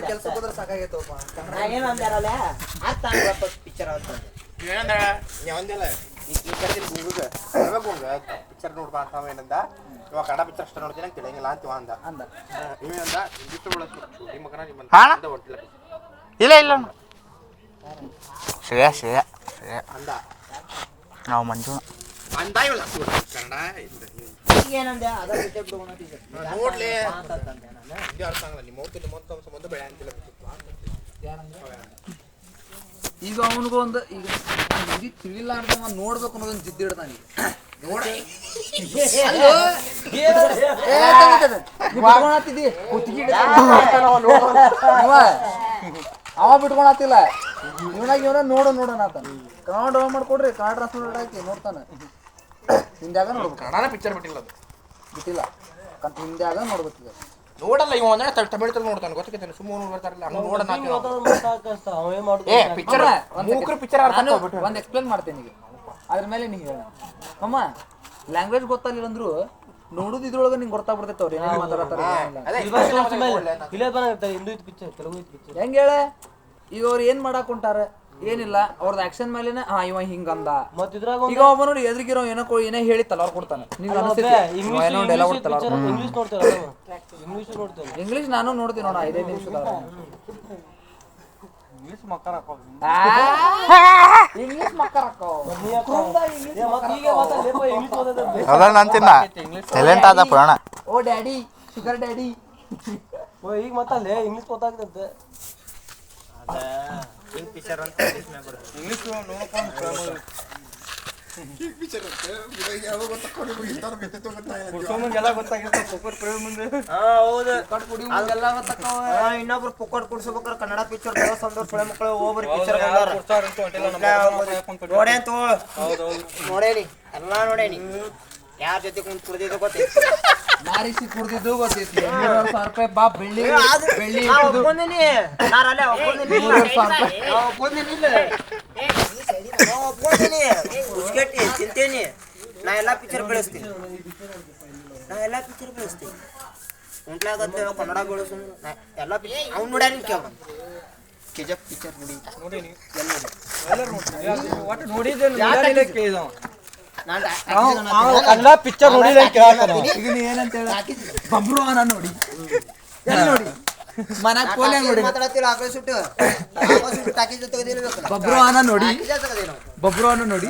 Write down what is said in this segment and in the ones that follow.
ಕೆಲಸ ಹೋದ್ರೆ ಸಾಕಾಗೈತಪ್ಪ. Picture picture ನೋಡ್ಬಾ ಅಂತ ಏನಂದ, ಇವಾಗ ಕನ್ನಡ ಪಿಕ್ಚರ್ ಅಷ್ಟ ನೋಡ್ತೀನಿ ತಿಳಿಯಂಗಿಲ್ಲ ಅಂತೀವ ಅಂದ. ಇವಂದ ಶೂಟಿಂಗ್ ಮಗನ ಇಲ್ಲ ಇಲ್ಲ ಶ್ರೇಯ ಶ್ರೇಯ ಶ್ರೇಯ ಅಂದ ನಾವು ಮಂಜು ಅಂದ ಇವಳ ಕನ್ನಡ ನೋಡ್ಲಿ ಅರ್ಥ ಆಗಲ್ಲ. ನಿಮ್ಮ ಸಂಬಂಧ ಬೆಳೆ ಅಂತಿಲ್ಲ. ಈಗ ಅವನಿಗೂ ಒಂದು ಈಗ ತಿಳಿಲಾರ್ದ ನೋಡ್ಬೇಕು ಅನ್ನೋದೊಂದು ಜಿದ್ದು ಹಿಡ್ದಾನ. ಅವ ಬಿಟ್ಕೊಳತಿಲ್ಲ, ಇವನ ನೋಡೋಣ ಆತ ಕನ್ನಡ ಡೌನ್ ಮಾಡ್ಕೊಡ್ರಿ, ಕನ್ನಡ ಟ್ರಾನ್ಸ್ಲೇಟ್ ಹಾಕಿ ನೋಡ್ತಾನೆ. ಹಿಂದ್ಯಾಗ ನೋಡ್ಬೇಕು. ಕನ್ನಡ ಪಿಕ್ಚರ್ ಬಿಟ್ಟಿಲ್ಲ, ಅದು ಬಿಟ್ಟಿಲ್ಲ, ಹಿಂದ್ಯಾಗ ನೋಡ್ಬೇಕು. ನೋಡಲ್ಲ ಇವ ಅಂದ್ರೆ ತಮಿಳ್ ನೋಡ್ತಾನೆ, ಗೊತ್ತಾಗ್ತಾನೆ. ಸುಮ್ಮನೆ ಬರ್ತಾರಲ್ಲ ಪಿಕ್ಚರ್ ಒಂದು ಎಕ್ಸ್ಪ್ಲೇನ್ ಮಾಡ್ತೇನೆ ಈಗ, ಅದ್ರ ಮೇಲೆ ನೀ ಹೇಳ. ಅಮ್ಮ ಲ್ಯಾಂಗ್ವೇಜ್ ಗೊತ್ತಾಗಿಲ್ಲ ಅಂದ್ರು ನೋಡುದು ಇದ್ರೊಳಗೆ ನಿಂಗೆ ಗೊತ್ತಾಗ್ಬಿಡ್ತೈತೆ ಅವ್ರು ಏನೇನು ಮಾತಾಡ್ತಾರೆ. ಹೆಂಗ ಹೇಳ, ಈಗ ಅವ್ರು ಏನ್ ಮಾಡಾಕ್ ಹೊಂಟಾರ ಏನಿಲ್ಲ, ಅವ್ರದ್ದು ಆಕ್ಷನ್ ಮೇಲೆನೆ ಇವ ಹಿಂಗಂದ. ಈಗ ಒಬ್ಬ ನೋಡಿ ಎದ್ರಿಗಿರೋ ಏನೇ ಹೇಳಿತ್ತಲ್ಲ ಅವ್ರು ಕೊಡ್ತಾನೆ. ಇಂಗ್ಲಿಷ್ ನಾನು ನೋಡ್ತೀನಿ ನೋಡ 5 ನಿಮಿಷದ ಇಂಗ್ಲಿಷ್ ಮಕ್ಕಳ ಅಂತಿನ್ನ ಟೆಲೆಂಟ್ ಆದ ಪುರಾಣ. Oh daddy, sugar daddy. ಈಗ ಮತ್ತಲ್ಲೇ ಇಂಗ್ಲಿಷ್ ಗೊತ್ತಾಗ್ತಂತೆ. ಇಂಗ್ಲಿಷ್ ಇನ್ನೊಬ್ರು ಪುಕ್ಕಟ್ ಕುಡ್ಸ್ಬೇಕಾರ ಕನ್ನಡ ಪಿಕ್ಚರ್ ಮಕ್ಕಳು ಒಬ್ಬರು ಪಿಕ್ಚರ್ ನೋಡೇನಿ, ಎಲ್ಲಾ ನೋಡೇನಿ. ಯಾರ ಜೊತೆ ಕುಂತ್ ಕುಡ್ದಿದ್ದು ಗೊತ್ತೈತಿ, ಮಾರಿಸಿ ಕುಡ್ದಿದ್ದು ಗೊತ್ತೈತಿ. 1,000 ರೂಪಾಯಿ ಬಾ ಬೆಳ್ಳಿ ಬೆಳ್ಳಿ ತಿಂತೇನಿ. ನಾ ಎಲ್ಲಾ ಪಿಕ್ಚರ್ ಬೆಳೆಸ್ತೀನಿ, ಉಂಟ್ಲಾಗತ್ತೆ ಕನ್ನಡ ಬೆಳೆಸ ಎಲ್ಲಾ ಪಿಕ್ಚರ್ ಅವ್ನು ನೋಡ್ಯಾನಿ. ಕೇಳ ಕೆಜಪ್ ಪಿಕ್ಚರ್ ನೋಡೀನಿ, ಕನ್ನಡ ಪಿಕ್ಚರ್ ನೋಡಿಲ್ಲ. ಈಗ ನೀ ಏನಂತ ಹೇಳ, ಬಬ್ರು ಅನ್ನ ನೋಡಿ ನೋಡಿ ಮನಾಗ ಕೋಲೆ ನೋಡಿ ಮಾತಾಡತ್ತಿಲ್ಲ. ಆಕಳ ಸುಟ್ಟು ಟಾಕಿ ತೆಗೆದಿರ್ಬೇಕು. ಬಬ್ರು ಅನ್ನ ನೋಡಿ, ಬಬ್ರು ಅನ್ನ ನೋಡಿ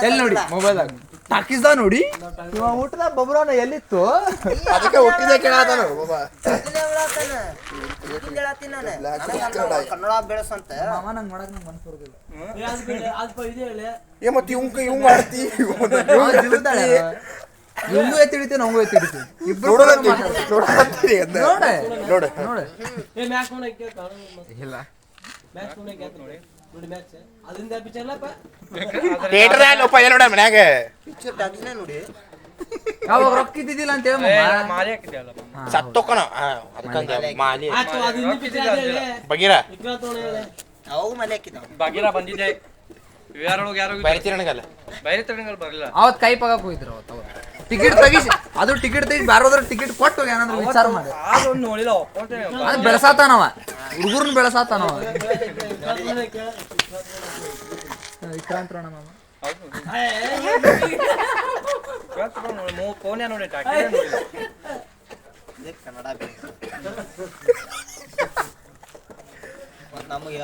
ಎಲ್ಲಿ ನೋಡಿ, ಮೊಬೈಲ್ದಾಗ ಟಾಕೀಸ್ದ ನೋಡಿ. ಇವ ಊಟದ ಬಬ್ರು ಅನ್ನ ಎಲ್ಲಿತ್ತು, ಅದಕ್ಕೆ ಹುಟ್ಟಿದೆ ಕೇಳತಾನ ಕನ್ನಡ ಬೆಳೆಸಂತ. ಮಾಮ ನಂಗೆ ನೋಡಕ್ ನಂಗೆ ಮನ್ಸು ಬರೋದಿಲ್ಲ. ಮತ್ತೆ ಇವ್ ಮಾಡ್ತಿ ಇವಂಗೂ ಎತ್ತಿಡಿತೀವಿ, ನಮಗೂ ಎತ್ತಿಡಿತೀವಿ. ಇಬ್ರು ನೋಡ ಇಲ್ಲ ನೋಡ ಮನ್ಯಾಗ ಪಿಕ್ಚರ್ ಟಾಕಿನ ನೋಡಿ. ಯಾವಾಗ ರೊಕ್ಕ ಇದ್ದಿದ್ದಿಲ್ಲ ಅಂತ ಹೇಳಿ ಸತ್ತೋಕನ ಬಗೀರ ಅವಾಗ ಮನೆ ಹಾಕಿದ ಬಗೀರ ಬಂದಿದ್ದೆ. ಅವತ್ ಕೈ ಪಗಾಕ್ ಹೋಗಿದ್ರು. ಅವತ್ತು ಟಿಕೆಟ್ ತೆಗಿಸಿ, ಅದು ಟಿಕೆಟ್ ತೆಗಿಸಿ ಬೇರೆದ್ರ ಟಿಕೆಟ್ ಕೊಟ್ಟು ಏನಾದ್ರು ವಿಚಾರ ಮಾಡಿ ಅದು ಬೆಳೆಸಾತಾನವ, ಹುಡುಗರ್ನ ಬೆಳೆಸಾತಾನವ. ವಿಕ್ರಾಂತರಣ ಮಾಮ ಕನ್ನಡ ನಮಗೆ